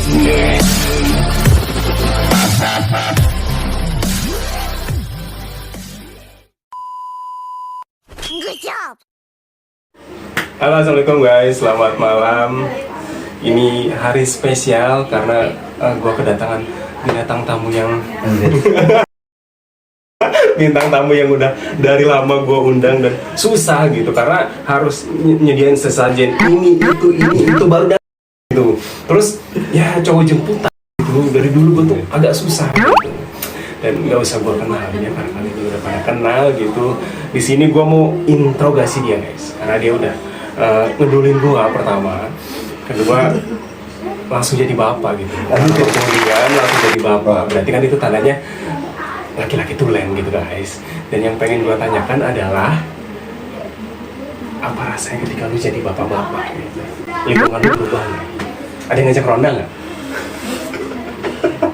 Good job. Halo, assalamualaikum guys, selamat malam. Ini hari spesial karena gue kedatangan bintang tamu yang bintang tamu yang udah dari lama gue undang dan susah gitu karena harus nyediain sesajen ini itu baru gitu. Terus ya cowok jemputan gitu dari dulu gue tuh agak susah gitu. Dan nggak usah gue kenal ya karena kalian juga udah pada kenal gitu. Di sini gue mau interogasi dia guys karena dia udah ngedulin gue pertama, kedua langsung jadi bapak gitu. Kemudian langsung jadi bapak, berarti kan itu tandanya laki-laki tulen gitu guys. Dan yang pengen gue tanyakan adalah apa rasanya ketika lu jadi bapak-bapak gitu? Lingkungan lu berubah nggak? Ada yang ngajak ronda nggak?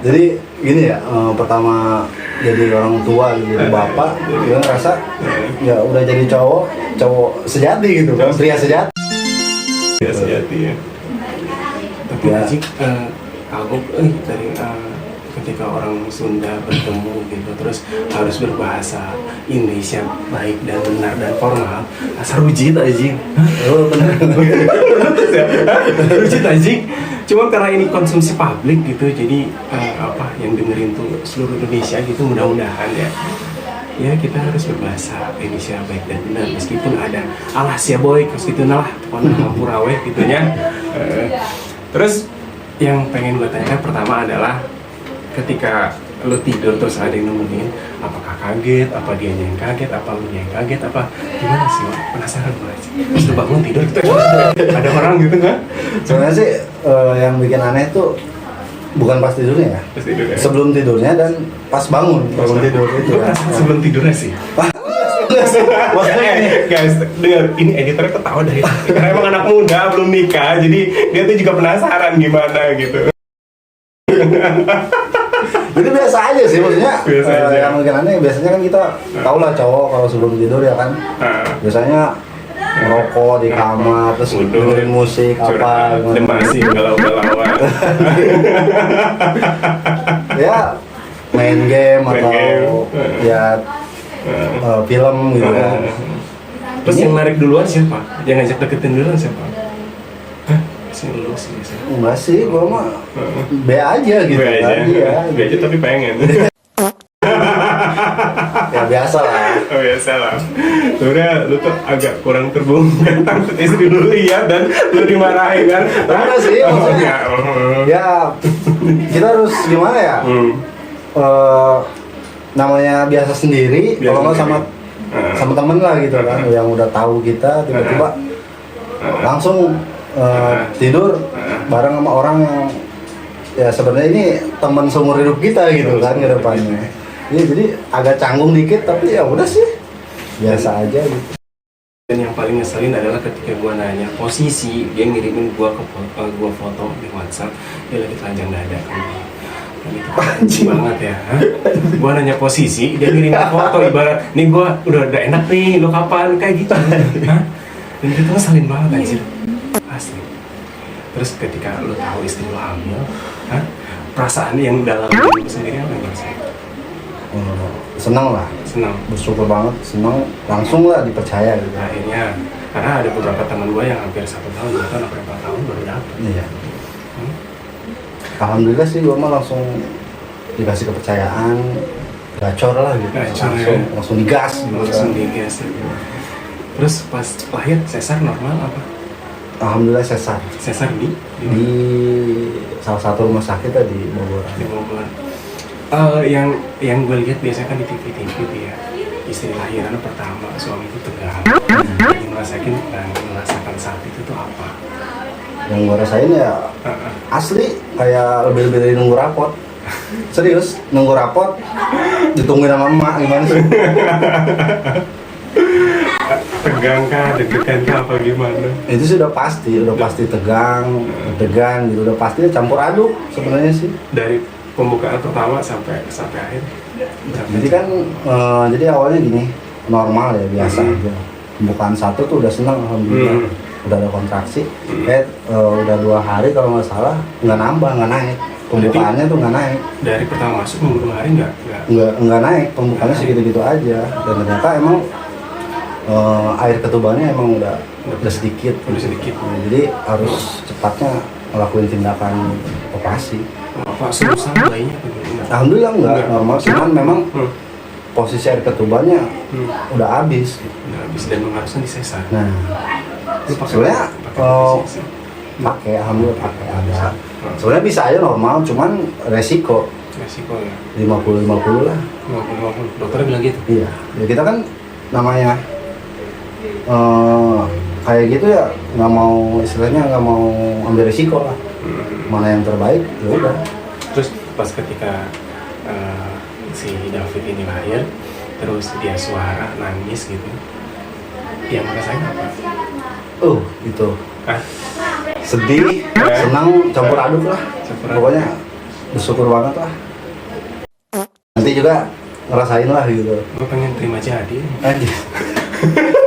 Jadi gini ya, pertama jadi orang tua jadi bapak, dia ngerasa ya udah jadi cowok sejati gitu kan, pria sejati. Ya sejati ya. Tapi Ya. Ajik kagum dari ketika orang Sunda bertemu gitu terus harus berbahasa Indonesia baik dan benar dan formal. Asal rujit Ajik. Oh benar. Rujit Ajik. Cuma karena ini konsumsi publik gitu, jadi yang dengerin tuh seluruh Indonesia gitu, mudah-mudahan ya kita harus berbahasa Indonesia baik dan benar meskipun ada alas ya boy, gitu lah, pokoknya hampurawe gitu ya. Terus yang pengen gue tanyakan pertama adalah ketika lo tidur terus ada yang nemenin, apakah kaget, apa dia yang kaget, apa lu yang kaget, apa gimana sih? Wak? Penasaran gue aja. Terus lu bangun tidur gitu, ada orang gitu kan? Sebenarnya sih yang bikin aneh tuh bukan pas tidurnya ya, Terus tidur ya? sebelum tidurnya dan pas bangun tidur itu. Gue perasaan sebelum tidurnya sih. Maksudnya ini, Guys, dengar ini editornya ketawa dari karena emang anak muda belum nikah, jadi dia tuh juga penasaran gimana gitu. jadi biasa aja sih maksudnya. Biasa aja. Yang bikin aneh biasanya kan kita tau lah cowok kalau sebelum tidur ya kan, biasanya ngerokok di kamar terus dengerin musik apa Dan masih galau-galauan. ya main game Main atau game. ya film gitu kan. Terus yang narik duluan siapa? Yang ngajak deketin duluan siapa? Hah? Si lu sih biasanya. Enggak sih, gua mah B aja gitu Gue aja, kan. Iya. gue aja tapi pengen. Ya biasa lah. Oh biasa lah. Sebenernya lu tuh agak kurang terbongkar, takut istri lu lihat dan lu dimarahin kan? Enggak sih, maksudnya. Ya kita harus gimana ya? Namanya biasa sendiri, Biasa kalau nggak sendiri. sama temen lah gitu kan, yang udah tahu kita tiba-tiba langsung tidur bareng sama orang yang ya sebenarnya ini teman seumur hidup kita gitu kan ke depannya. Ya, jadi agak canggung dikit tapi ya udah sih biasa aja gitu. Dan yang paling ngeselin adalah ketika gua nanya posisi, dia ngirimin gua gua foto di WhatsApp, dia lagi telanjang dada kan. Dan itu anjing banget ya. Hah? Gua nanya posisi, dia ngirimin foto ibarat, nih gua udah enak nih, lu kapan kayak gitu. Hah? Dan itu ngeselin banget anjir. Asli. Terus ketika lu tahu istri lu hamil, hah? Perasaan yang dalam diri lu sendiri apa yang ngerasain? Senang lah, Senang. bersyukur banget, senang langsung lah dipercaya gitu. Akhirnya, karena ada beberapa teman gue yang hampir 1 tahun, 2 tahun, sampai 4 tahun baru dapet. Iya. Alhamdulillah sih gua mah langsung dikasih kepercayaan, gacor lah gitu. Gacor, langsung digas gitu. Langsung digas. Terus pas lahir, sesar normal apa? Alhamdulillah sesar Sesar di di salah satu rumah sakit di Bogor. di Bogor. Yang gue lihat biasanya kan di TV tuh ya, istri lahiran pertama suami itu tegang, yang merasakan saat itu tuh apa? Yang gue rasain ya asli kayak lebih dari nunggu rapot. Serius, nunggu rapot ditungguin sama emak gimana sih? Tegang kah, deg-degan kah, apa gimana? Itu sih udah pasti tegang gitu, udah pasti campur aduk sebenarnya sih. Dari pembukaan pertama sampai akhir. Jadi kan jadi awalnya gini, normal ya biasa aja. Pembukaan 1 tuh udah senang alhamdulillah. udah ada kontraksi, udah 2 hari kalau nggak salah nggak nambah, nggak naik, pembukaannya tuh nggak naik. Dari pertama masuk minggu 2 hari nggak? Nggak naik, pembukaannya segitu-gitu aja, dan ternyata emang air ketubannya emang udah sedikit. Udah sedikit. Nah, jadi harus cepatnya ngelakuin tindakan operasi. Apa susah bayinya? Alhamdulillah nggak normal, cuman memang posisi air ketubannya udah habis. Udah habis dan mengharuskan disesar. Nah, Lu pakai- sebenarnya pakai sih. pakai, alhamdulillah pakai ada. Sebenarnya bisa aja normal, cuman resiko Resiko ya. 50-50 lah. 50-50. Dokternya bilang gitu. Iya, ya kita kan namanya kayak gitu ya, nggak mau, istilahnya nggak mau ambil risiko lah. Mana yang terbaik, ya udah. Terus pas ketika si David ini lahir, terus dia suara nangis gitu, yang ngerasain apa? Itu Ah, sedih, senang, campur aduk lah. Campur aduk. Pokoknya bersyukur banget lah. Nanti juga ngerasain lah gitu. gue pengen terima jadi. Anjir.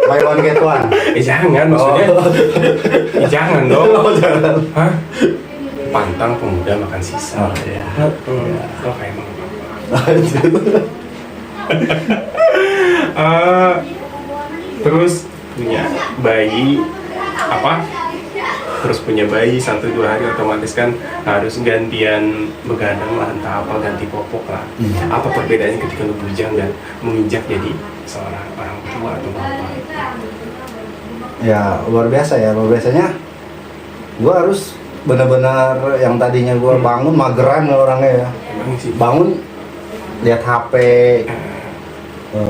Buy one get one. Jangan maksudnya. Jangan dong. Jangan. Hah? Pantang pemuda makan sisa. Iya. Lo kayak emang Anjir. terus punya bayi apa? Terus punya bayi 1-2 hari otomatis kan harus gantian begadang lah, entah apa, ganti popok lah. Apa perbedaannya ketika lu bujang dan menginjak jadi seorang orang tua atau bapak? Ya luar biasa ya, luar biasanya gue harus benar-benar yang tadinya gue bangun mageran ya orangnya ya, Emang sih bangun lihat HP,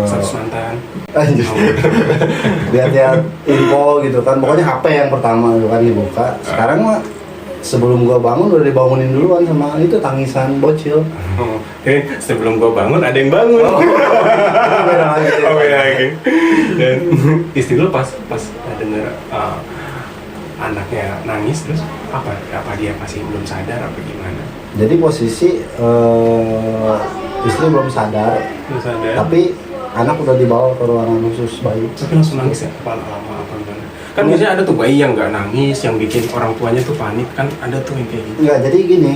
status mantan. anjir, lihat info gitu kan, pokoknya HP yang pertama gitu kan dibuka. Sekarang mah sebelum gue bangun udah dibangunin duluan sama itu tangisan bocil. Sebelum gua bangun ada yang bangun. Beda lagi. Oh beda lagi. Dan istri lu pas denger anaknya nangis, terus apa dia masih belum sadar apa gimana? Jadi posisi istri belum sadar, Belum sadar. tapi anak udah dibawa ke ruangan khusus bayi. Tapi langsung nangis ya? Apa lama apa gimana? Kan biasanya ada tuh bayi yang nggak nangis, yang bikin orang tuanya tuh panik, kan ada tuh yang kayak gitu. Enggak, jadi gini,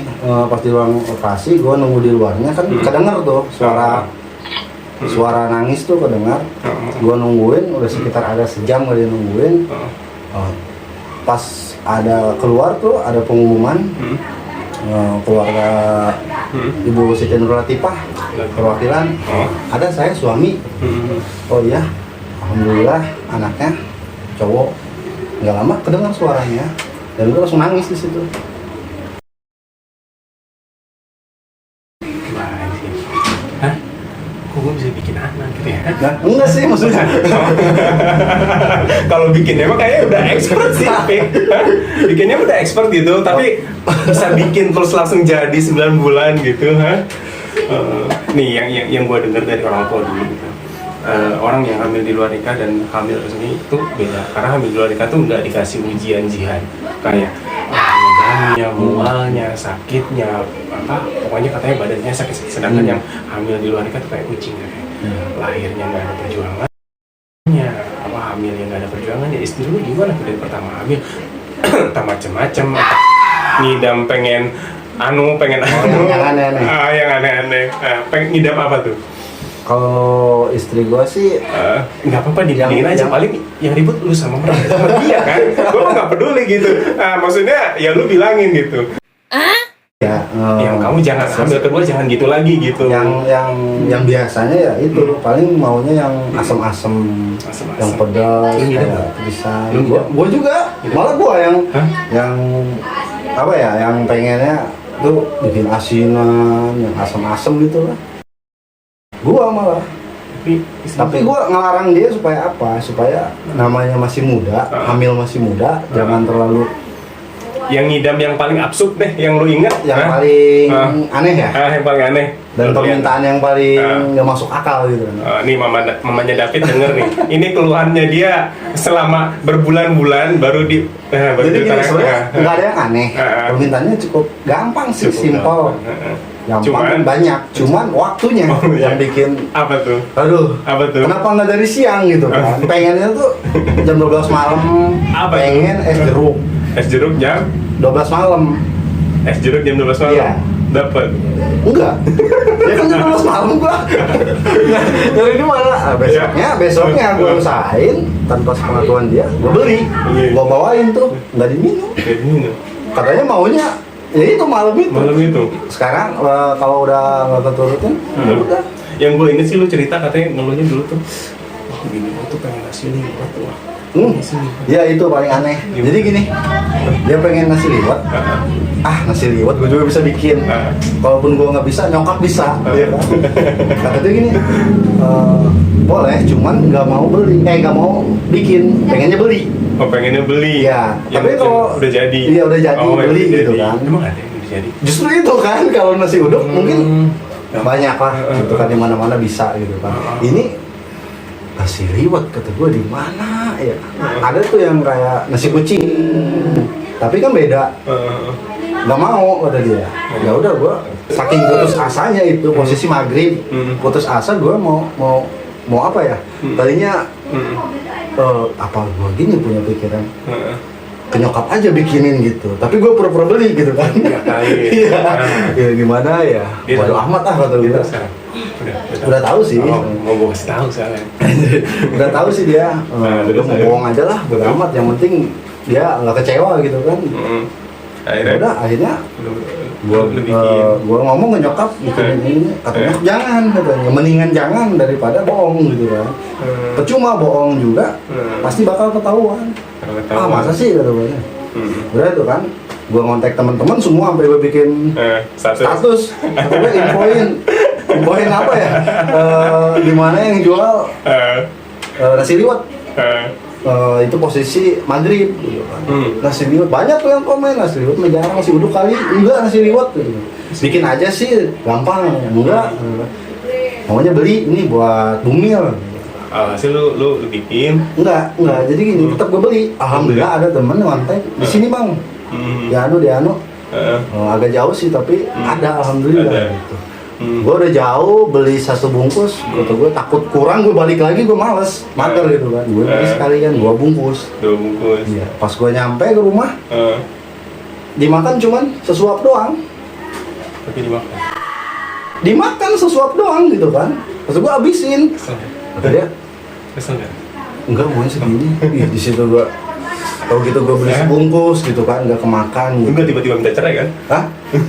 pas di ruang operasi gue nunggu di luarnya kan kedengar tuh suara nangis tuh kedengar. Gue nungguin udah sekitar ada sejam kali nungguin. Pas ada keluar tuh ada pengumuman keluarga Ibu Siti Nur Latifah perwakilan, ada saya suami. Oh iya, alhamdulillah anaknya cowok. Nggak lama kedengar suaranya dan gue langsung nangis di situ. Baik sih. Hah? Kok gue bisa bikin anak gitu ya? Nah, enggak sih maksudnya. Kalau bikinnya mah kayaknya udah expert sih, Pik. Hah? Bikinnya udah expert gitu, tapi bisa bikin terus langsung jadi 9 bulan gitu, ha? Nih yang gue dengar dari orang tua dulu gitu. Orang yang hamil di luar nikah dan hamil resmi itu beda, karena hamil di luar nikah tuh nggak dikasih ujian jihad kayak badannya, mualnya, sakitnya, apa pokoknya katanya badannya sakit. Sedangkan yang hamil di luar nikah tuh kayak kucing ya, kayak lahirnya nggak ada perjuangannya, apa hamilnya nggak ada perjuangan. Ya istri lu gimana tuh dari pertama hamil? Tak macem-macem, ngidam pengen pengen yang aneh-aneh. yang aneh-aneh. Pengen ngidam apa tuh? Kalau istri gue sih Nggak apa-apa, dibandingin aja. Paling yang ribut lu sama dia kan. Gue mah nggak peduli gitu. Maksudnya ya lu bilangin gitu. ya Yang kamu jangan hamil kedua jangan gitu lagi gitu. yang biasanya ya itu paling maunya yang asem-asem, Asem-asem. yang pedas Lu ngidam kayak nggak? pisang. Lu ngidam? Gua juga, Ngidam? malah gua Hah? yang apa ya, yang pengennya tuh bikin asinan, yang asem-asem gitu lah. Gua malah. Tapi gua ngelarang dia supaya apa? Supaya namanya masih muda, hamil masih muda, jangan terlalu yang ngidam yang paling absurd deh, yang lu inget? Yang Hah? paling Ah. aneh ya, Yang paling aneh. dan Lu lihat. permintaan yang paling Ah. nggak masuk akal gitu. Nih mamanya David denger nih. Ini keluhannya dia selama berbulan-bulan baru baru Jadi gini, diutarakan. sebenarnya nggak ada yang aneh. Ah. Permintaannya cukup gampang sih, Cukup simpel. gampang. Gampang Cuman- dan banyak. Cuman waktunya Oh, iya. yang bikin, Apa tuh? aduh, Apa tuh? kenapa nggak dari siang gitu kan? Pengennya tuh jam 12 malam, Apa tuh? pengen es jeruk Es jeruk jam 12 malam. Es jeruk jam 12 malam. Iya. Dapat. Enggak. Ya kan jam 12 malam gua. Dari ini mana? Ah, besoknya gua usahain tanpa sepengetahuan dia, gua beli. Iya. Gua bawain tuh, nggak diminum. Kayak gini. Katanya maunya ya itu malam itu. Malam itu. Sekarang kalau udah nggak keturutin, ya udah. Yang gue inget sih lu cerita katanya ngeluhnya dulu tuh. Wah, gini gua tuh pengen nasi liwet tuh. Wah. Nasi liwet. Ya itu paling aneh. Jadi gini, dia pengen nasi liwet. Nasi liwet gue juga bisa bikin. Walaupun gue nggak bisa, nyokap bisa. Ya kan? Kata dia gini, boleh, cuman nggak mau beli, nggak mau bikin, pengennya beli. Oh, pengennya beli. Iya, Yang tapi kalau udah jadi. iya udah jadi Oh, beli udah gitu jadi. kan. Emang ada yang udah jadi? Justru itu kan kalau nasi uduk mungkin banyak lah, gitu kan, di mana-mana bisa gitu kan. Ini nasi liwet kata gue di mana ya? Ada tuh yang kayak nasi kucing, tapi kan beda. Nggak mau kata dia. Ya udah gue saking putus asanya itu posisi maghrib, putus asa gue mau apa ya? Tadinya apa gue gini punya pikiran ke nyokap aja bikinin gitu, tapi gue pura-pura beli gitu kan. Iya kali. Iya, ya gimana ya, Dia bodo tahu. amat lah kata Dia gue. tahu sekarang. Udah tahu sih. Oh, mau gue kasih tahu soalnya. Udah tahu sih dia, Nah, udah terus mau ada. bohong aja lah, bodo amat, yang penting dia nggak kecewa gitu kan. Akhirnya. Udah akhirnya Gua gua ngomong ke nyokap gitu ini, katanya jangan, katanya mendingan jangan daripada bohong gitu kan. Percuma bohong juga, pasti bakal ketahuan. Masa sih kata gue. Udah itu kan, gua ngontek teman-teman semua sampai gua bikin status, gue infoin apa ya, di mana yang jual nasi liwet. Itu posisi maghrib gitu kan. Nasi liwet banyak tuh yang komen, nasi liwet mah jarang, nasi uduk kali enggak, nasi liwet gitu. Bikin aja sih gampang, enggak, maunya beli ini buat bumil. Hasil lu bikin. Enggak, jadi gini, tetap gue beli. Alhamdulillah ada temen ngontek di sini bang, di anu agak jauh sih tapi ada, alhamdulillah Ada. gitu. Gue udah jauh beli satu bungkus, gue takut kurang, gue balik lagi, gue males mager gitu kan. Gue beli sekalian 2 bungkus. 2 bungkus. Iya, pas gue nyampe ke rumah, dimakan cuman sesuap doang. Tapi dimakan. Dimakan sesuap doang gitu kan. Terus gue habisin. Kata dia, Kesel nggak? enggak maunya segini. Ih, di situ gue, tau gitu gue beli sebungkus gitu kan, nggak kemakan gitu. Enggak tiba-tiba minta cerai kan? Hah?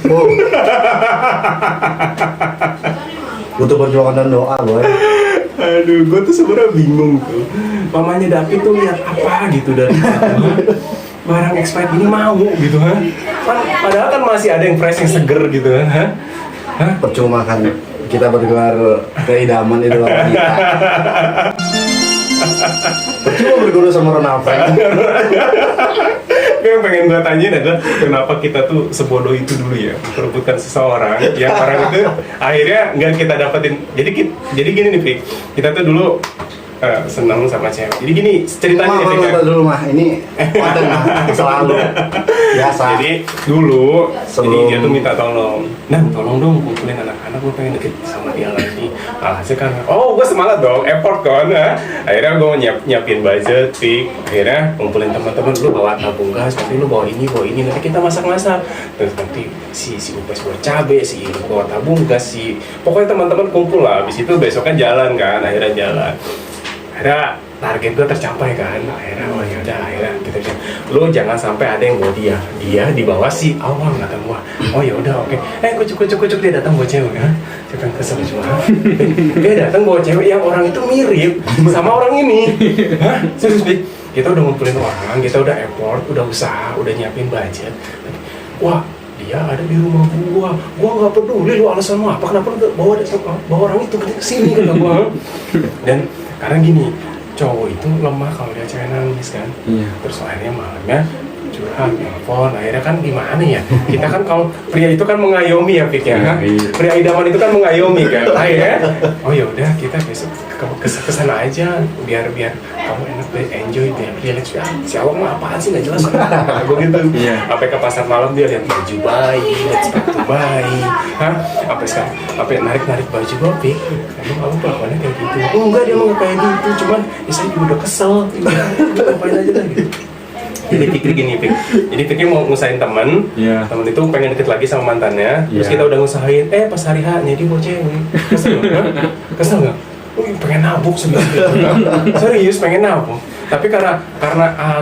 Oh. Butuh perjuangan dan doa, boy. Aduh, gue tuh sebenarnya bingung tuh. Mamanya David tuh lihat apa gitu dari barang expired ini mau gitu kan? Padahal kan masih ada yang fresh yang seger gitu kan? Hah? Percuma kan kita bergelar keidaman itu wanita. Percuma berguru sama Ronald Frank. Yang pengen gue tanyain adalah kenapa kita tuh sebodoh itu dulu ya memperebutkan seseorang yang orang itu akhirnya nggak kita dapetin. Jadi gini nih, Fik. Kita tuh dulu senang sama cewek. Jadi gini ceritanya nih, Fik. Dulu mah ini konten mah selalu biasa. Jadi dulu, Sebelum- jadi dia tuh minta tolong, tolong dong kumpulin anak-anak, gue pengen deket sama dia lagi. Alhasil kan, gue semangat dong, effort kan. Akhirnya gue nyiapin budget, Fik. Akhirnya kumpulin teman-teman, lu bawa tabung gas, nanti lu bawa ini, nanti kita masak-masak. Terus nanti si Upes bawa cabe, si Ibu bawa tabung gas, pokoknya teman-teman kumpul lah. Habis itu besoknya jalan kan, akhirnya jalan. Akhirnya target gue tercapai kan. Akhirnya akhirnya kita bilang, lu jangan sampai ada yang bawa dia di bawah si awal kata gua. Oh ya udah oke. Kucuk dia datang bawa cewek kan. Siapa yang kesel cuma dia datang bawa cewek yang orang itu mirip sama orang ini. Hah? Serius, Bi? Kita udah ngumpulin orang, kita udah effort, udah usaha, udah nyiapin budget. Wah, dia ada di rumah gua nggak peduli lu alasan apa, kenapa lu bawa orang itu ke sini kata gua. Dan karena gini, cowok itu lemah kalau dia cewek nangis kan. Terus akhirnya malamnya curhat, telepon, akhirnya kan gimana ya? Kita kan kalau pria itu kan mengayomi ya, Pik ya. Iya. Pria idaman itu kan mengayomi kan. Akhirnya, oh ya udah kita besok ke sana aja, biar kamu enak deh, enjoy deh, relax ya. Si Awang mah apaan sih nggak jelas. Gue gitu. Iya. Sampai ke pasar malam dia lihat baju bayi, lihat sepatu bayi, sampai narik baju gue, Pik. Emang kamu kelakuannya kayak gitu? Oh enggak, dia mah nggak kayak gitu, cuman ya saya juga udah kesel. Udah ngapain aja lah gitu. Jadi Fikri gini, Pik. Jadi Fikri mau ngusahain temen, Iya. temen itu pengen deket lagi sama mantannya, terus Iya. kita udah ngusahain, pas hari H-nya dia bawa cewek. Kesel nggak? Kesel nggak? Pengen nabuk serius pengen nabuk. Tapi karena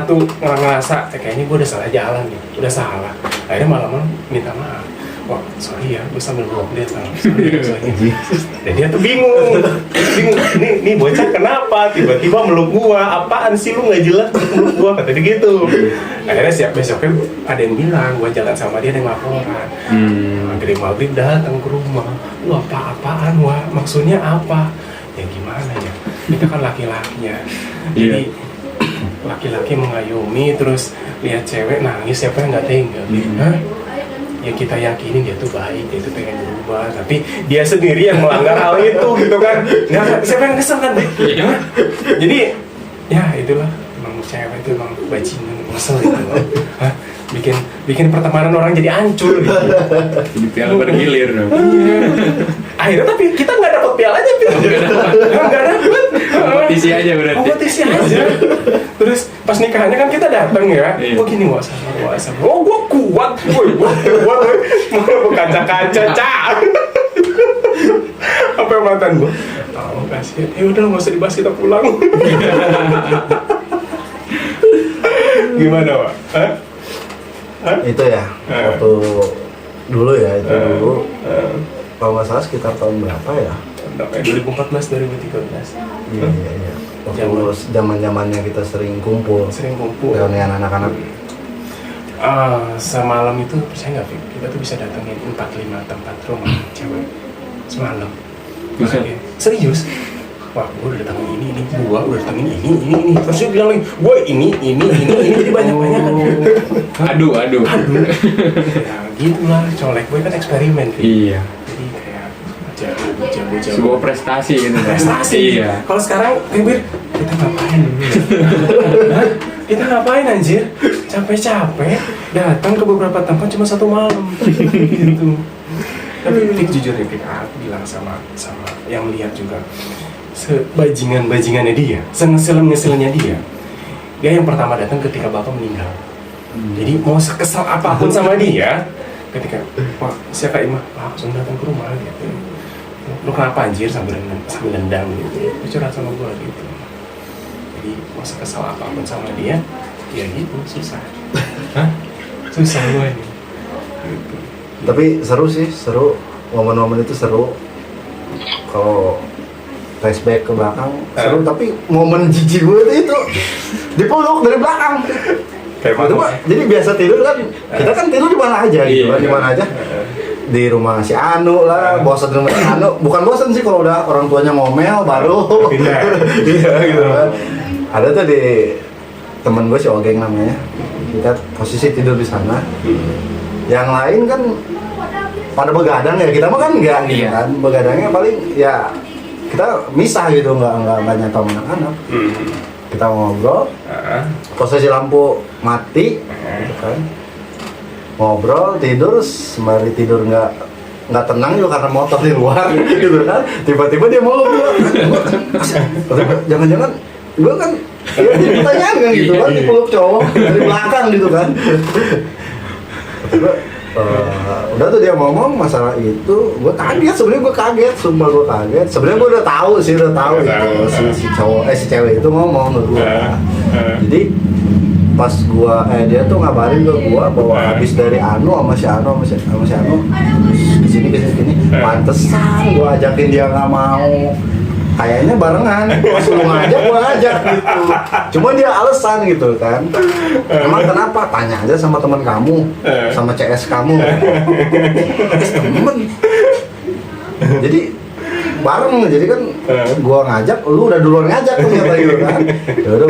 tuh ngerasa kayaknya gue udah salah jalan nih, udah salah. Akhirnya malam minta maaf. Wah, sorry ya, gue sambil blok dia tau. Sorry. Dan dia tuh bingung. Nih bocah kenapa? Tiba-tiba meluk gua. Apaan sih lu nggak jelas meluk gua? Kata dia gitu. Akhirnya siap besoknya ada yang bilang gua jalan sama dia ada yang laporan. Maghrib datang ke rumah. Lu apaan wah? Maksudnya apa? Ya gimana ya? Kita kan laki-lakinya. Jadi laki-laki mengayomi terus lihat cewek nangis siapa yang nggak tega? Hah? Ya kita yakinin dia tuh baik, dia tuh pengen berubah, tapi dia sendiri yang melanggar hal itu gitu kan. Nggak, siapa yang kesel kan? Jadi ya itulah, emang cewek itu emang bajingan, ngesel gitu. Hah? Bikin pertemanan orang jadi hancur gitu. Jadi piala bergilir dong. Akhirnya tapi kita nggak dapat pialanya, nggak dapet. Kompetisi aja berarti. Kompetisi aja. Terus pas nikahannya kan kita datang ya. Iya. Oh gini wah sama. Oh gua kuat, gua kuat, mau kaca-kaca, cak. Apa yang mantan gua? Oh kasih. Ya udah nggak usah dibahas, kita pulang. Gimana Wak? Hah? Itu ya waktu dulu ya itu dulu kalau nggak salah sekitar tahun berapa ya? 2014 2013. Iya. Waktu zaman-zamannya kita sering kumpul dengan anak-anak. Semalam itu percaya nggak, Fik? Kita tuh bisa datengin 4-5 tempat rumah cewek semalam. Bisa? Serius? Wah, gue udah datangin ini, gua udah datangin ini. Terus dia bilang lagi, gue ini, jadi banyak-banyak kan. Aduh. Ya gitu lah, colek gue kan eksperimen, Fik. Iya. Jadi kayak jago. Sebuah prestasi gitu. Prestasi. Iya. Kalau sekarang, kita ngapain dulu ya? Hah? Kita ngapain anjir? Capek-capek datang ke beberapa tempat cuma 1 malam gitu. Tapi Fik jujur ya, Fik, aku bilang sama yang lihat juga, sebajingannya dia, sengeselnya dia yang pertama datang ketika bapak meninggal. Jadi mau sekesal apapun sama dia, ketika wah siapa Imah langsung datang ke rumah gitu. Lu kenapa anjir sambil nendang gitu? Lu curhat sama gua gitu. Jadi mau sekesal apapun sama dia, ya gitu susah. Hah? Susah gua ini. Gitu. Tapi seru momen-momen itu seru. Kalau flashback ke belakang seru, tapi momen jijik gue itu dipeluk dari belakang. Kayak Itu, Pak. Jadi biasa tidur kan, kita kan tidur di mana aja gitu kan, di mana aja. Di rumah si Anu lah, bosan di rumah si Anu. Bukan bosan sih kalau udah orang tuanya ngomel baru. Iya gitu kan. Ada tuh di temen gue si Ogeng namanya. Kita posisi tidur di sana. Yang lain kan pada begadang ya, kita mah kan enggak gitu kan. Begadangnya paling ya kita misah gitu, nggak nyata anak-anak. Kita ngobrol, posisi lampu mati, gitu kan. Ngobrol, tidur, sembari tidur nggak tenang juga karena motor di luar, gitu kan. Tiba-tiba dia meluk gua. Jangan-jangan gua kan ya jadi pertanyaan kan gitu kan, dipeluk cowok dari belakang gitu kan. Tiba udah tuh dia ngomong masalah itu, gue kaget, sumpah gue kaget. Sebenarnya gue udah tahu itu si cewek itu ngomong ke gue. Jadi pas dia tuh ngabarin ke gue bahwa habis dari Anu sama si Anu kesini, pantesan gue ajakin dia nggak mau. Kayaknya barengan, pas lu ngajak gue ngajak gitu. Cuma dia alasan gitu kan. Emang kenapa? Tanya aja sama teman kamu, sama CS kamu. Temen. Jadi bareng, jadi kan gua ngajak, lu udah duluan ngajak ternyata gitu kan. Ya udah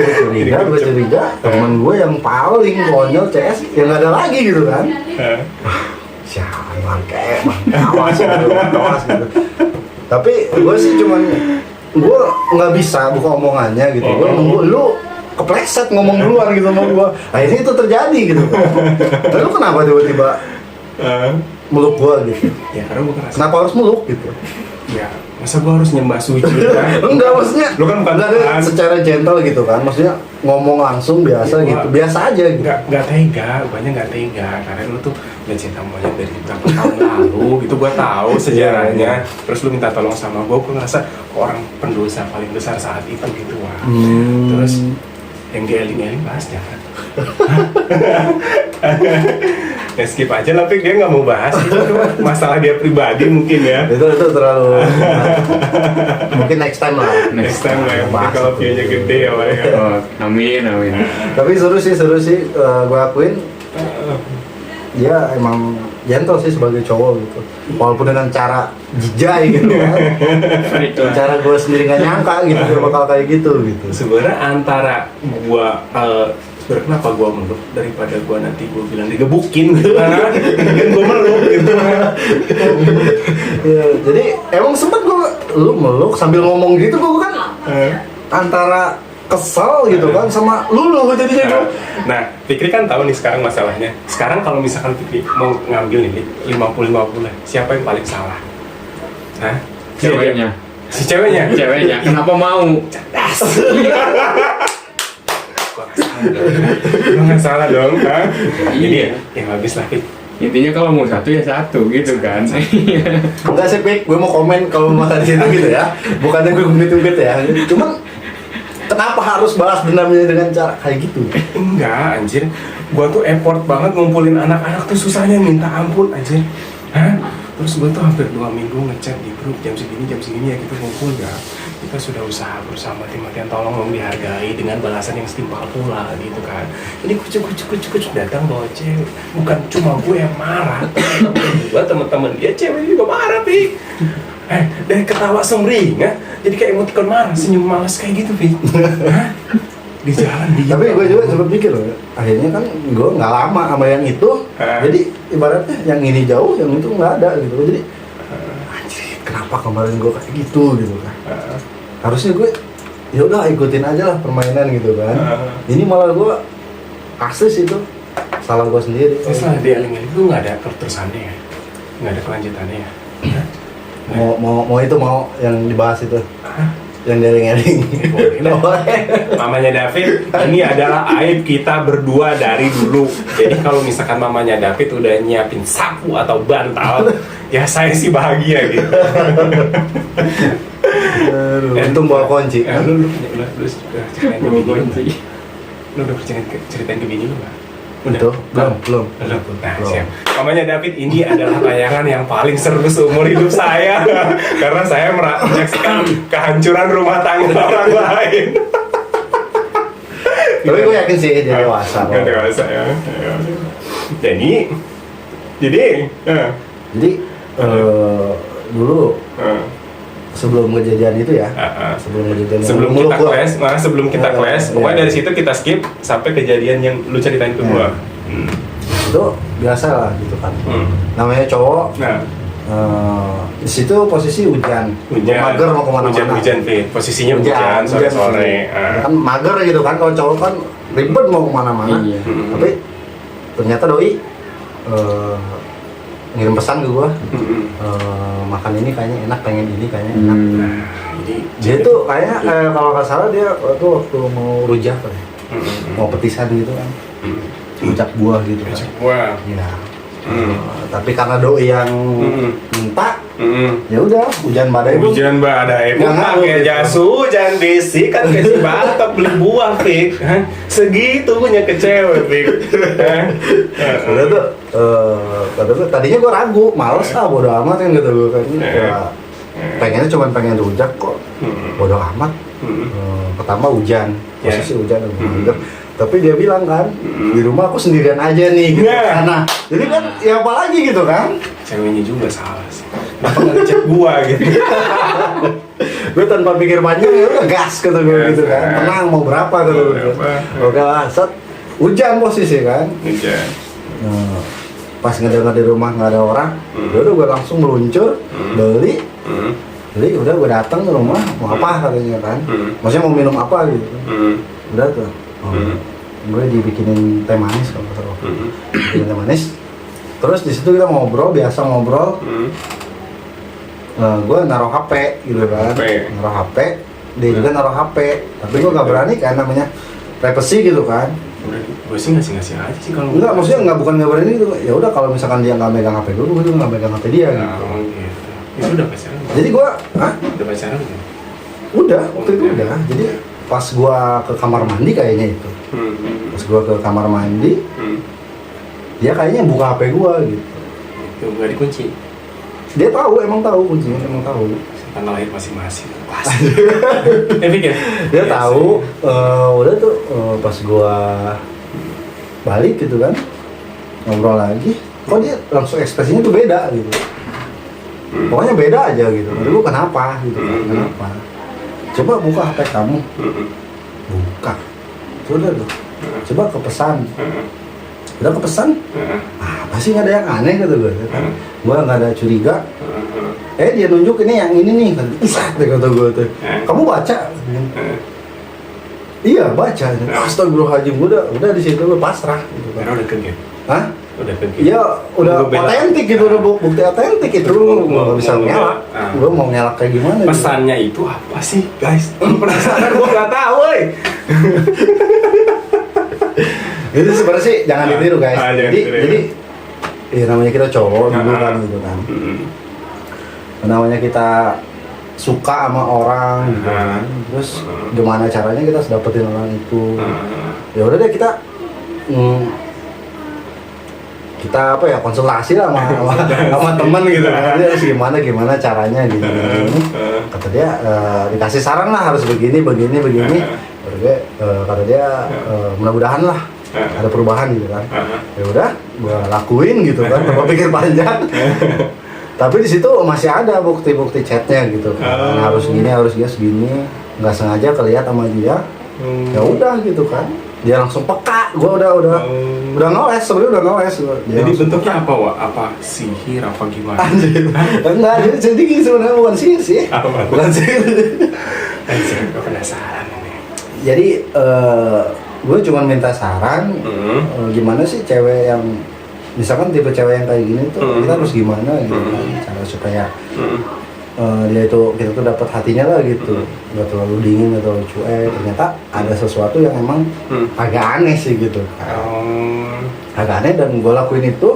gua curiga teman gue yang paling konyol CS yang nggak ada lagi gitu kan. Sialan kayak awas gitu. Tapi gue sih cuman gue nggak bisa buka omongannya gitu. Gue nunggu lu kepleset ngomong duluan gitu sama gue. Akhirnya itu terjadi gitu. Lalu kenapa tiba-tiba meluk gue gitu? Ya karena gue ngerasa Kenapa harus meluk gitu? ya masa gue harus nyembah suci kan? Enggak, maksudnya Lu kan bukan enggak ada Tuhan. secara gentle gitu kan. Maksudnya ngomong langsung biasa Ya, gitu. Biasa aja gitu. nggak tega, banyak nggak tega karena lu tuh udah cinta monyet dari berapa tahun lalu gitu, gua tahu sejarahnya. Terus lu minta tolong sama gua ngerasa orang pendosa paling besar saat itu gitu wah. Terus yang dieling-eling bahas jangan. Ya skip aja lah, Pik, dia nggak mau bahas itu masalah dia pribadi mungkin ya. Itu terlalu mungkin next time lah. Next time lah ya, mungkin Bahas kalau itu. view-nya gede ya Pak, ya. Oh, amin. Tapi seru sih gue akuin dia emang gentle sih sebagai cowok gitu, walaupun dengan cara jijai gitu kan. Cara gue sendiri nggak nyangka gitu dia bakal kayak gitu. Sebenarnya antara gua sebenarnya kenapa gua meluk daripada gua nanti gua bilang digebukin gitu kan, kan gua meluk gitu. Ya, jadi emang sempet lu meluk sambil ngomong gitu, gue kan antara kesel gitu kan sama lulu jadinya gue. Nah, Fikri kan tahu nih sekarang masalahnya. Sekarang kalau misalkan Fikri mau ngambil nih 50-50 siapa yang paling salah? Hah? Ceweknya. Si ceweknya? Ceweknya. Kenapa mau? Lu nggak salah dong, ha? Jadi Iya. ya bagus lah, Fik. Intinya kalau mau satu ya satu gitu kan. Enggak sih, Pik, gue mau komen kalau makan di situ gitu ya. Bukannya gue ungkit-ungkit ya. Cuman kenapa harus balas dendamnya dengan cara kayak gitu? Enggak, anjir. Gua tuh effort banget ngumpulin anak-anak tuh susahnya minta ampun, anjir. Hah? Terus gua tuh hampir 2 minggu ngechat di grup jam segini ya kita kumpul ya. Kita sudah usaha bersama mati-matian, tolong dong dihargai dengan balasan yang setimpal pula gitu kan. Ini kucuk datang bawa cewek. Bukan cuma gue yang marah, teman-teman dia cewek juga marah, Pik. Dari ketawa sumringah jadi kayak emoticon marah, senyum malas kayak gitu, Pik. Hah? Di jalan dia. Tapi gue juga sempat pikir loh, akhirnya kan gue nggak lama sama yang itu. Jadi ibaratnya yang ini jauh, yang itu nggak ada gitu. Jadi anjir, kenapa kemarin gue kayak gitu kan? Harusnya gue ya udah ikutin aja lah permainan gitu kan. Ini malah gue kasus itu salah gue sendiri. Terus lah dia eling-eling itu nggak ada keterusannya ya, nggak ada kelanjutannya ya. Mau itu mau yang dibahas itu, yang eling-eling. Mamanya David, ini adalah aib kita berdua dari dulu. Jadi kalau misalkan mamanya David udah nyiapin sapu atau bantal, ya saya sih bahagia gitu. Untung bawa kunci. Lu ceritain ke bini lu nggak? Lu udah ceritain ke bini lu nggak? Itu belum. Nah, siap. Mamanya David, ini adalah tayangan yang paling seru seumur hidup saya karena saya menyaksikan kehancuran rumah tangga orang lain. Tapi gue yakin sih dia dewasa. Kan dewasa ya. Jadi dulu sebelum kejadian itu ya, sebelum kita clash, pokoknya dari situ kita skip sampai kejadian yang lu ceritain ke gua. Itu biasa lah gitu kan. Namanya cowok. Di situ posisi hujan. Mager mau kemana-mana. Hujan, Fit. Posisinya hujan sore-sore. Kan mager gitu kan, kalau cowok kan ribet mau kemana-mana. Iya. Tapi ternyata doi ngirim pesan ke gua, makan ini kayaknya enak, pengen ini kayaknya enak. Dia tuh kayak kalau nggak salah dia waktu mau rujak kan, mau petisan gitu kan, rujak buah gitu kan. Wah. Iya. Tapi karena doi yang minta, ya udah hujan badai pun. Hujan badai pun pakai jas hujan besi kan kasih batok beli buah, Fik. Segitunya ke cewek, Fik. Udah tuh, kata gue tadinya gue ragu, males lah, bodo amat kan gitu gue kan. Pengennya cuma pengen rujak kok, bodo amat. Pertama hujan, posisi hujan. Tapi dia bilang kan, di rumah aku sendirian aja nih gitu. Nah. Nah, jadi kan ya apa lagi gitu kan? Ceweknya juga salah sih. Kenapa nggak ngechat gua gitu? Gue tanpa pikir panjang ya udah gas kata gue Gas, gitu kan. kan. Tenang mau berapa kata Mau gue. berapa. Oke lah, set hujan posisi kan. Aja. Nah, pas ngedengar di rumah nggak ada orang, ya udah gue langsung meluncur beli. Beli udah gue datang ke rumah mau apa katanya kan. Maksudnya mau minum apa gitu. Udah tuh. Gue dibikinin teh manis kalau nggak salah. Bikinin teh manis. Terus di situ kita ngobrol, biasa ngobrol. Gue naruh HP gitu kan. Naruh HP. Dia juga naruh HP. Tapi gue nggak berani kan namanya privacy gitu kan. Udah, gue sih ngasih aja sih kalau Enggak, maksudnya nggak bukan nggak berani gitu. Ya udah kalau misalkan dia nggak megang HP gue juga nggak megang HP dia gitu. Oh gitu. Itu udah pacaran? Jadi gue, Udah pacaran kan? udah waktu itu udah. Jadi pas gue ke kamar mandi kayaknya itu. Pas gue ke kamar mandi, dia kayaknya buka HP gue gitu. Itu nggak dikunci. Dia tahu, emang tahu kuncinya, emang tahu. Tanggal lahir masing-masing. Pasti. Pikir. Dia tahu, udah tuh pas gua balik gitu kan, ngobrol lagi, kok dia langsung ekspresinya tuh beda gitu. Pokoknya beda aja gitu. Lalu gua kenapa gitu kan, kenapa? Coba buka HP kamu, buka. Coba tuh, coba ke pesan. Udah ke pesan, apa sih nggak ada yang aneh kata gue kan? Gua nggak ada curiga. Dia nunjuk ini yang ini nih, kata gue tuh. Kamu baca? Iya baca. Astagfirullahaladzim, udah di situ gue pasrah. Gitu kan. Karena udah kegep. Hah? Udah kegep. Iya, udah Gua bela. otentik gitu, udah bukti otentik itu. Mau- Gue nggak bisa mau- ngelak. ah. Gue mau ngelak kayak gimana? gitu. Pesannya itu apa sih, guys? Penasaran gua nggak tahu, woy. Jadi sebenarnya sih jangan ditiru guys. Jangan Jadi ditiru. jadi ya namanya kita cowok dulu Ah. kan gitu kan. Namanya kita suka sama orang gitu kan. Terus gimana caranya kita harus dapetin orang itu. Ya udah deh kita kita apa ya konsultasi lah sama teman gitu kan. Dia harus gimana caranya gitu. Kata dia dikasih saran lah harus begini. Kata dia, kata dia mudah-mudahan lah ada perubahan gitu kan. Ya udah gua lakuin gitu kan, tanpa pikir panjang. Tapi di situ masih ada bukti-bukti chatnya gitu kan. Harus gini, nggak sengaja kelihat sama dia. Ya udah gitu kan. Dia langsung peka. Gua udah ngeles, sebenarnya udah ngeles gua. Dia Jadi langsung bentuknya apa, Wak? Apa sihir apa gimana? anjir. Enggak, jadi gini sebenarnya bukan sihir sih. Apa? Bukan sihir. Anjir, gua penasaran ini. Jadi gue cuma minta saran gimana sih cewek yang misalkan tipe cewek yang kayak gini tuh kita harus gimana gitu kan cara supaya dia itu kita tuh dapat hatinya lah gitu, nggak terlalu dingin nggak terlalu cuek. Ternyata ada sesuatu yang emang agak aneh sih gitu kan. Agak aneh dan gue lakuin itu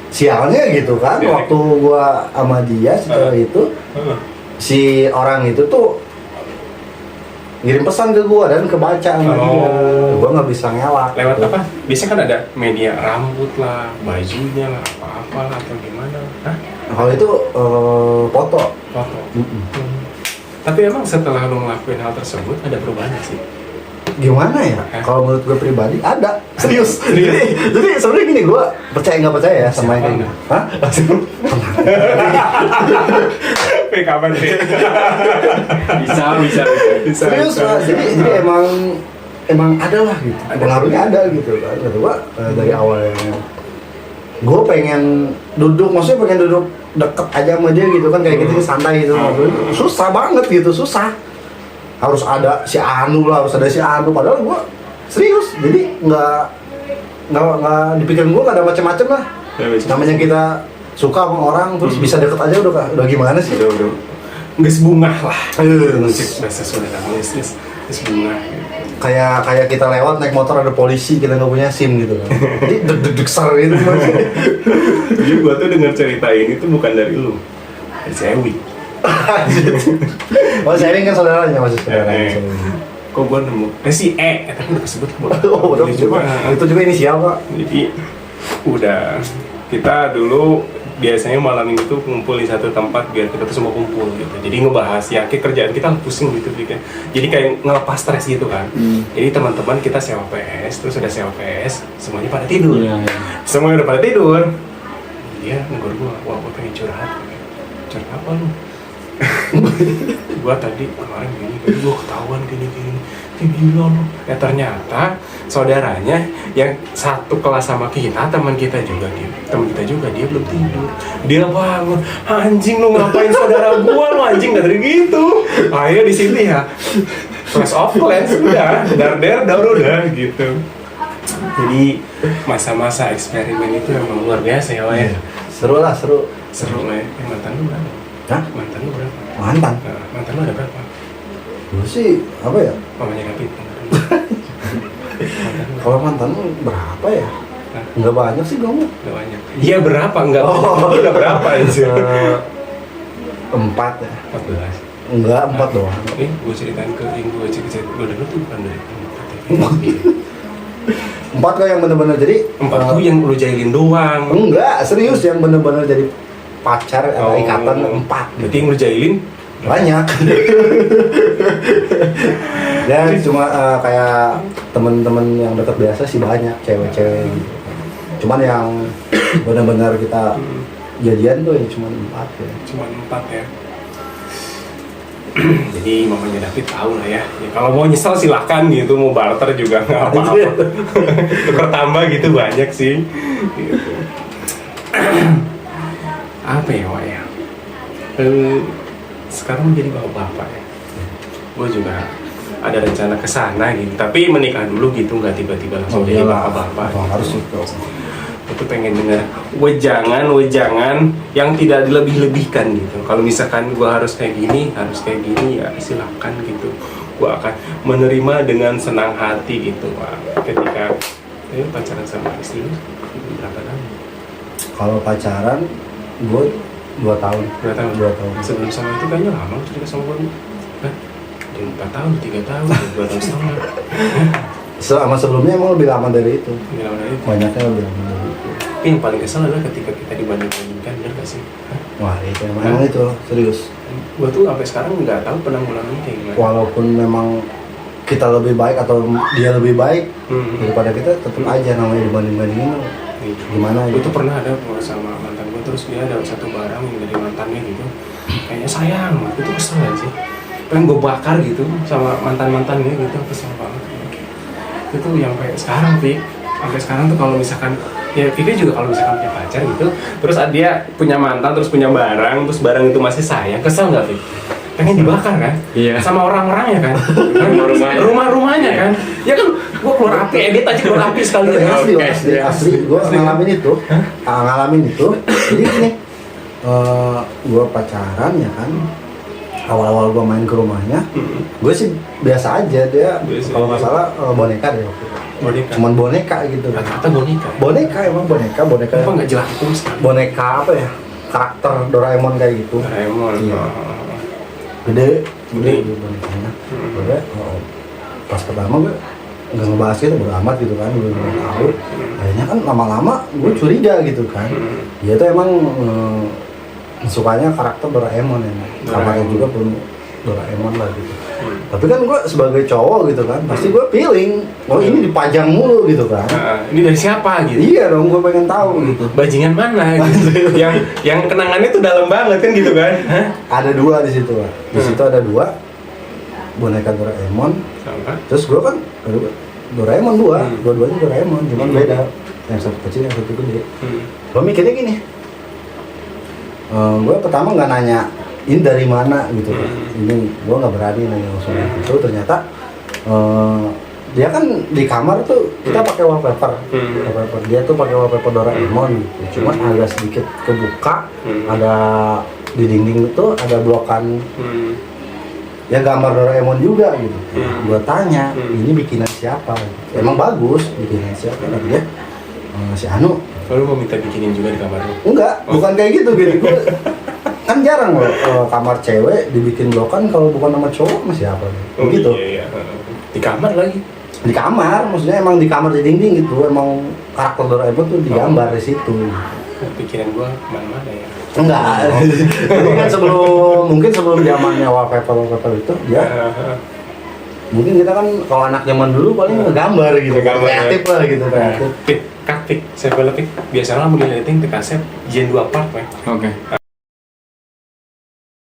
sialnya gitu kan. Iya. Waktu gue sama dia si cewek itu si orang itu tuh ngirim pesan ke gua dan kebaca sama dia. Gua nggak bisa ngelak. Lewat gitu. apa? Biasanya kan ada media rambut lah, bajunya lah, apa-apa lah atau gimana? Hah? Kalau itu foto. Foto. Tapi emang setelah lo ngelakuin hal tersebut ada perubahan nggak sih? Gimana ya? Kalau menurut gue pribadi ada. Serius. Jadi sebenarnya gini, gue percaya nggak percaya ya sama yang kayak gitu. Hah? Kapan sih? bisa. Serius lah. Jadi emang ada lah gitu. Pengaruhnya ada gitu kan. Kata gue dari awalnya gue pengen duduk, maksudnya pengen duduk deket aja sama dia gitu kan, kayak gitu santai gitu. Susah banget gitu, susah. Harus ada si Anu lah, harus ada si Anu. Padahal gue serius, jadi nggak di pikiran gue nggak ada macam-macam lah. Namanya kita suka sama orang terus bisa deket aja udah gimana sih? Udah. Nggak sebungah lah. Bahasa saudara nggak sebungah. Kayak kita lewat naik motor ada polisi, kita nggak punya SIM gitu kan. Jadi deg-deg ser gitu mas. Jadi gua tuh dengar cerita ini tuh bukan dari lu, dari Cewi. Oh sharing kan saudaranya, masih saudaranya. Kok gua nemu? Si tapi udah kesebut gua. Oh udah juga. Itu juga inisial pak. Jadi udah kita dulu biasanya malam minggu tuh kumpul di satu tempat biar kita tuh semua kumpul gitu. Jadi ngebahas ya kayak kerjaan kita pusing gitu kan. Jadi kayak ngelepas stres gitu kan. Jadi teman-teman kita sewa PS, terus udah sewa PS, semuanya pada tidur. Iya, iya. Semuanya udah pada tidur. Dia negor gua, wah gua pengen curhat. Curhat apa lu? Gua tadi kemarin gini, gua ketahuan gini gila lu. Ya ternyata saudaranya yang satu kelas sama kita, teman kita juga dia belum tidur. Dia bangun, anjing lu ngapain saudara gua lu anjing dari gitu. Ayo di sini ya. Flash of clans udah, dar udah gitu. Jadi masa-masa eksperimen itu emang luar biasa ya, Wak ya. Seru lah, seru. Seru lah ya. Mantan lu berapa? Hah? Mantan lu berapa? Mantan? Nah, mantan lu ada berapa? Dulu sih, apa ya? Mamanya Kapit. Kalau mantan lu berapa ya? Hah? Nggak banyak sih gue mah. Nggak banyak. Iya berapa? Enggak. Oh. Udah berapa aja? 4 ya? 14. Enggak, 4 doang. Ini gue ceritain ke yang gue cerita gue denger tuh bukan dari 4 kok yang bener-bener jadi 4 tuh yang lu jahilin doang. enggak, serius yang bener-bener jadi pacar atau ikatan 4. Berarti yang lu jahilin Banyak. Dan cuma kayak temen-temen yang dekat biasa sih banyak, cewek-cewek gitu. Cuman yang benar-benar kita jadian tuh ya cuma 4 ya. cuma 4 ya. Jadi mamanya David tahu lah ya. Ya kalau mau nyesel silahkan gitu, mau barter juga nggak apa-apa. Tukar tambah gitu banyak sih. Gitu. Apa ya, Wak ya? Sekarang jadi bapak-bapak ya. Gue juga ada rencana ke sana gitu. Tapi menikah dulu gitu, nggak tiba-tiba langsung jadi bapak-bapak. Harus itu. Itu pengen dengar wejangan yang tidak dilebih-lebihkan gitu. Kalau misalkan gua harus kayak gini ya silakan gitu. Gua akan menerima dengan senang hati gitu, Pak. Ketika pacaran sama istri lu berapa tahun? Kalau pacaran gue 2 tahun. 2 tahun. 2 tahun. Sebelum sama itu kayaknya lama cerita sama gua. Hah? Udah 4 tahun, 3 tahun, 2 tahun setengah. Sama sebelumnya emang lebih lama dari itu. Lebih lama dari itu. Banyaknya lebih lama dari itu. Tapi yang paling kesel adalah ketika kita dibanding-bandingkan, bener gak sih? Hah? Wah itu emang itu serius. Gua tuh sampai sekarang nggak tahu penanggulangannya kayak gimana. Walaupun memang kita lebih baik atau dia lebih baik daripada kita, tetap aja namanya dibanding-bandingin gimana Gue gitu. tuh pernah ada sama mantan gue, terus dia ada satu barang yang dari mantannya gitu, kayaknya sayang, aku tuh kesel aja sih, pengen gue bakar gitu sama mantannya gitu, kesel banget. Itu yang kayak sekarang, Vick, sampai sekarang tuh kalau misalkan ya Vicky juga kalau misalkan punya pacar gitu, terus dia punya mantan, terus punya barang, terus barang itu masih sayang, kesel nggak, Vick? Pengen dibakar kan? Iya. Sama orang-orangnya kan? Rumah-rumahnya. Rumah-rumahnya kan? Ya kan, gue keluar api, edit aja keluar api sekali. Asli, Oke, asli, gue ngalamin itu, Jadi gini, gue pacaran ya kan, awal-awal gue main ke rumahnya, gue sih biasa aja, dia Biasa kalau nggak aja. salah boneka deh waktu itu. Boneka. Cuman boneka gitu kan. Rata-rata boneka. Boneka emang boneka. Kenapa nggak jelangkung sekarang? Boneka apa ya? Karakter Doraemon kayak gitu. Doraemon. Iya. Gede gitu bonekanya. Udah, pas pertama gue nggak ngebahas gitu, bodo amat gitu kan, gue nggak tahu. Akhirnya kan lama-lama gue curiga gitu kan. Dia tuh emang sukanya karakter Doraemon ya. Kamarnya juga pun Doraemon lah gitu. Tapi kan gue sebagai cowok gitu kan, pasti gue feeling, oh ini dipajang mulu gitu kan. Ini dari siapa gitu? Iya dong, gue pengen tahu gitu. Bajingan mana gitu? yang kenangannya tuh dalam banget kan gitu kan? Hah? Ada 2 di situ lah. Di situ ada 2 boneka Doraemon. Sama. Terus gue kan Doraemon 2, dua-duanya Doraemon, cuman beda. Yang satu kecil, yang satu gede. Gue mikirnya gini, gue pertama nggak nanya ini dari mana gitu. Ini gue nggak berani nanya langsung gitu. Ternyata dia kan di kamar tuh kita pakai wallpaper. Wallpaper. Dia tuh pakai wallpaper Doraemon gitu. Cuman agak sedikit kebuka, ada di dinding itu ada blokan ya gambar Doraemon juga gitu. Gua tanya, ini bikinan siapa? Emang bagus, bikinan siapa? Kata dia, si Anu. Lalu mau minta bikinin juga di kamar lu? Enggak, bukan kayak gitu gitu. Gua, kan jarang loh kamar cewek dibikin blokan kalau bukan sama cowok sama siapa begitu. Iya. Di kamar lagi? Di kamar, maksudnya emang di kamar di dinding gitu. Emang karakter Doraemon tuh digambar di situ. pikiran gua kemana-mana ya. Enggak. Jadi kan mungkin sebelum zamannya wallpaper itu ya. Mungkin kita kan kalau anak zaman dulu paling ngegambar gitu, kreatif lah gitu, kreatif. Pik, saya boleh pik. Biasanya mau dilihatin ke kaset Gen 2 part, Oke.